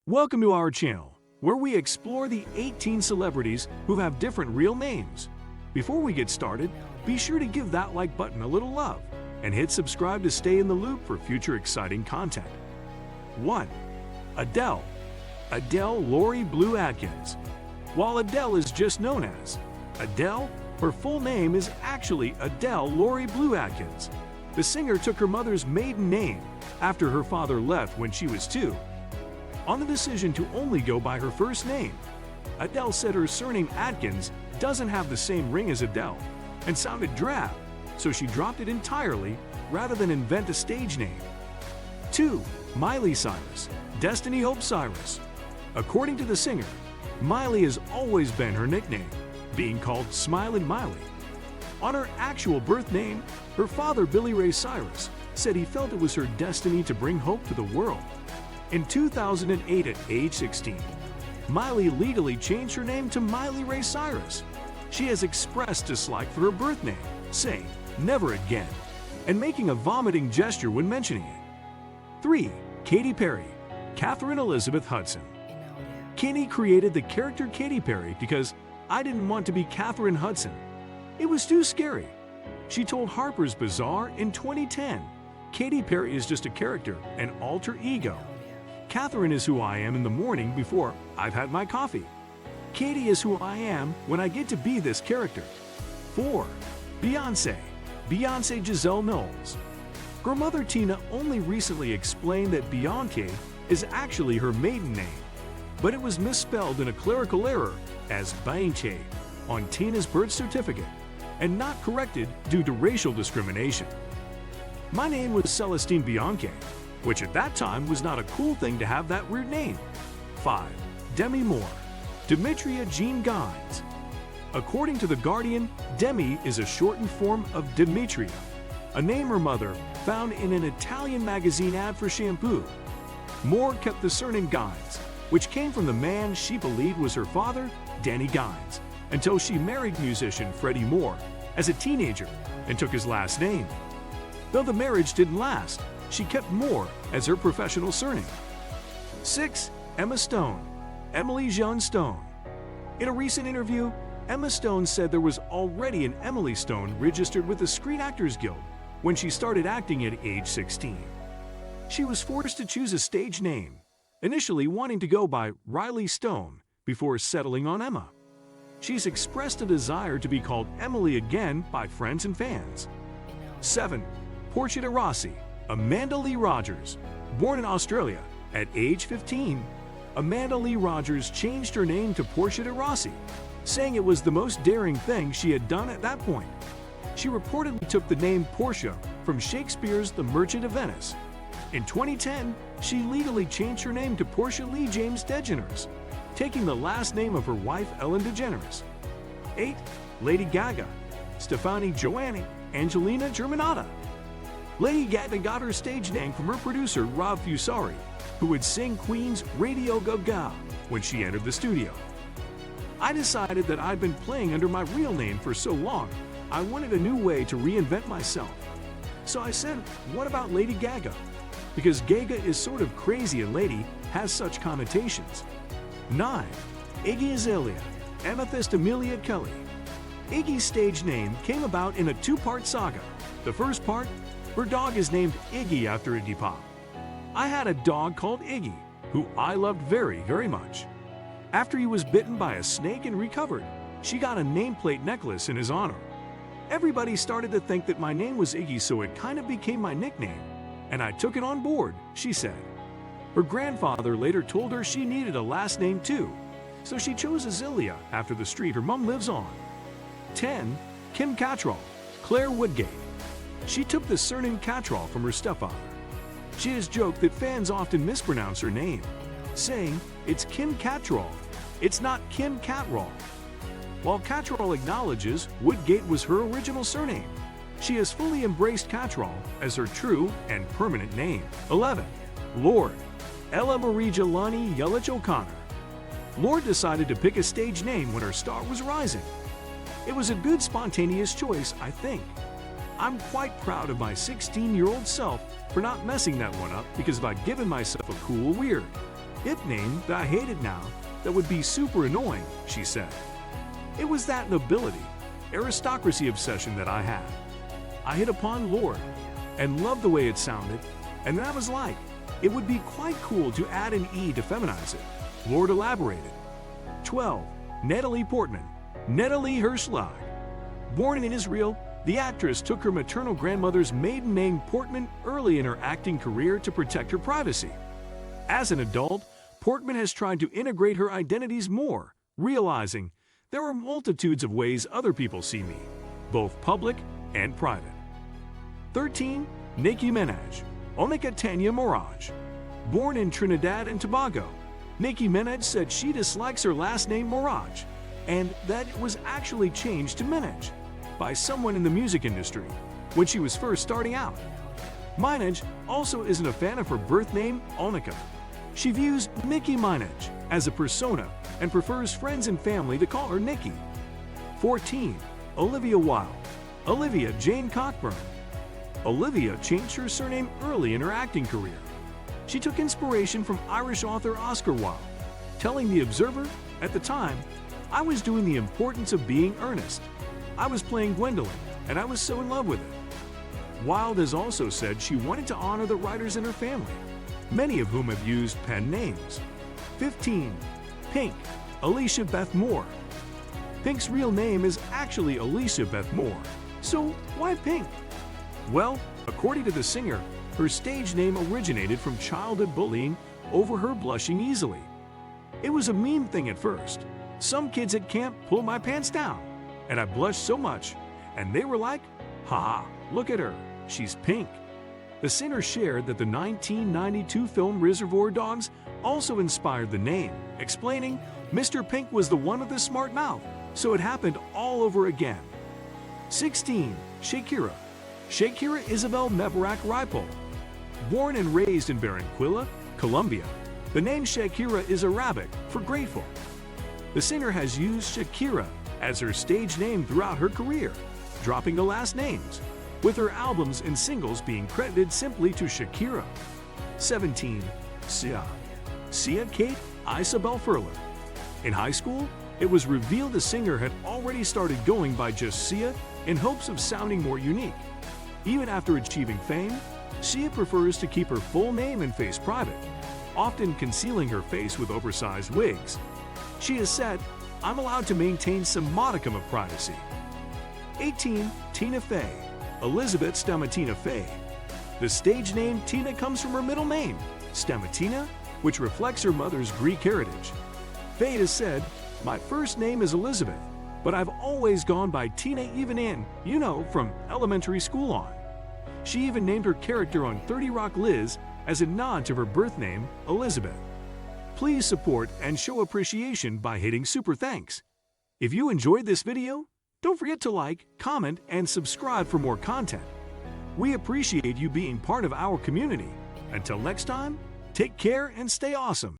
Welcome to our channel, where we explore the 18 celebrities who have different real names. Before we get started, be sure to give that like button a little love and hit subscribe to stay in the loop for future exciting content. 1. Adele. Adele Laurie Blue Atkins. While Adele is just known as Adele, her full name is actually Adele Laurie Blue Atkins. The singer took her mother's maiden name after her father left when she was 2. On the decision to only go by her first name, Adele said her surname Atkins doesn't have the same ring as Adele and sounded drab, so she dropped it entirely rather than invent a stage name. 2. Miley Cyrus, Destiny Hope Cyrus. According to the singer, Miley has always been her nickname, being called Smilin' Miley. On her actual birth name, her father Billy Ray Cyrus said he felt it was her destiny to bring hope to the world. In 2008, at age 16, Miley legally changed her name to Miley Ray Cyrus. She has expressed dislike for her birth name, saying, "Never again," and making a vomiting gesture when mentioning it. 3. Katy Perry, Catherine Elizabeth Hudson. Katy created the character Katy Perry because I didn't want to be Catherine Hudson. It was too scary. She told Harper's Bazaar in 2010, "Katy Perry is just a character, an alter ego. Catherine is who I am in the morning before I've had my coffee. Katy is who I am when I get to be this character." 4. Beyonce. Beyonce Giselle Knowles. Her mother Tina only recently explained that Beyonce is actually her maiden name, but it was misspelled in a clerical error as Beyonce on Tina's birth certificate and not corrected due to racial discrimination. "My name was Celestine Beyonce, which at that time was not a cool thing to have that weird name." 5. Demi Moore. Demetria Jean Gines. According to The Guardian, Demi is a shortened form of Demetria, a name her mother found in an Italian magazine ad for shampoo. Moore kept the surname Gines, which came from the man she believed was her father, Danny Gines, until she married musician Freddie Moore as a teenager and took his last name. Though the marriage didn't last, she kept Moore as her professional surname. 6. Emma Stone. Emily Jean Stone. In a recent interview, Emma Stone said there was already an Emily Stone registered with the Screen Actors Guild when she started acting at age 16. She was forced to choose a stage name, initially wanting to go by Riley Stone before settling on Emma. She's expressed a desire to be called Emily again by friends and fans. 7. Porsche de Rossi. Amanda Lee Rogers. Born in Australia at age 15, Amanda Lee Rogers changed her name to Porsche de Rossi, saying it was the most daring thing she had done at that point. She reportedly took the name Portia from Shakespeare's The Merchant of Venice. In 2010, she legally changed her name to Portia Lee James DeGeneres, taking the last name of her wife Ellen DeGeneres. 8. Lady Gaga. Stefani Joanni Angelina Germanata. Lady Gaga got her stage name from her producer Rob Fusari, who would sing Queen's Radio Gaga when she entered the studio. "I decided that I'd been playing under my real name for so long, I wanted a new way to reinvent myself. So I said, what about Lady Gaga? Because Gaga is sort of crazy and lady has such connotations." 9. Iggy Azalea. Amethyst Amelia Kelly. Iggy's stage name came about in a two-part saga. The first part, her dog is named Iggy after Iggy Pop. "I had a dog called Iggy, who I loved very, very much. After he was bitten by a snake and recovered, she got a nameplate necklace in his honor. Everybody started to think that my name was Iggy, so it kind of became my nickname, and I took it on board," she said. Her grandfather later told her she needed a last name too, so she chose Azalea after the street her mom lives on. 10. Kim Catrall. Claire Woodgate. She took the surname Catrall from her stepfather. She has joked that fans often mispronounce her name, saying, "It's Kim Catrall, it's not Kim Catrall." While Catrall acknowledges Woodgate was her original surname, she has fully embraced Catrall as her true and permanent name. 11. Lorde. Ella Marie Jelani Yelich O'Connor. Lorde decided to pick a stage name when her star was rising. "It was a good spontaneous choice, I think. I'm quite proud of my 16-year-old self for not messing that one up, because if I'd given myself a cool weird, hip name that I hated now that would be super annoying, she said. It was that nobility, aristocracy obsession that I had. I hit upon Lorde and loved the way it sounded, and then I was like, it would be quite cool to add an E to feminize it. Lorde elaborated. 12. Natalie Portman, Natalie Hirschlag. Born in Israel, the actress took her maternal grandmother's maiden name Portman early in her acting career to protect her privacy. As an adult, Portman has tried to integrate her identities more, realizing there are multitudes of ways other people see me, both public and private. 13. Niki Minaj, Onika Tanya Mirage. Born in Trinidad and Tobago, Niki Minaj said she dislikes her last name Mirage, and that it was actually changed to Minaj by someone in the music industry when she was first starting out. Minaj also isn't a fan of her birth name, Onika. She views Niki Minaj as a persona and prefers friends and family to call her Niki. 14. Olivia Wild, Olivia Jane Cockburn. Olivia changed her surname early in her acting career. She took inspiration from Irish author Oscar Wilde, telling The Observer, at the time, I was doing the importance of being earnest. I was playing Gwendolyn, and I was so in love with it. Wilde has also said she wanted to honor the writers in her family, many of whom have used pen names. 15. Pink, Alicia Beth Moore. Pink's real name is actually Alicia Beth Moore, so why Pink? Well, according to the singer, her stage name originated from childhood bullying over her blushing easily. It was a mean thing at first. Some kids at camp pulled my pants down, and I blushed so much, and they were like, haha, look at her, she's pink. The singer shared that the 1992 film Reservoir Dogs also inspired the name, explaining, Mr. Pink was the one with the smart mouth, so it happened all over again. 16. Shakira, Shakira Isabel Mebarak Ripoll. Born and raised in Barranquilla, Colombia, the name Shakira is Arabic for grateful. The singer has used Shakira as her stage name throughout her career, dropping the last names, with her albums and singles being credited simply to Shakira. 17. Sia, Sia Kate Isabel Furler. In high school, it was revealed the singer had already started going by just Sia in hopes of sounding more unique. Even after achieving fame, Sia prefers to keep her full name and face private, often concealing her face with oversized wigs. She has said, I'm allowed to maintain some modicum of privacy. 18. Tina Fey, Elizabeth Stamatina Fey. The stage name Tina comes from her middle name, Stamatina, which reflects her mother's Greek heritage. Fey has said, my first name is Elizabeth, but I've always gone by Tina from elementary school on. She even named her character on 30 Rock Liz as a nod to her birth name, Elizabeth. Please support and show appreciation by hitting super thanks. If you enjoyed this video, don't forget to like, comment, and subscribe for more content. We appreciate you being part of our community. Until next time, take care and stay awesome.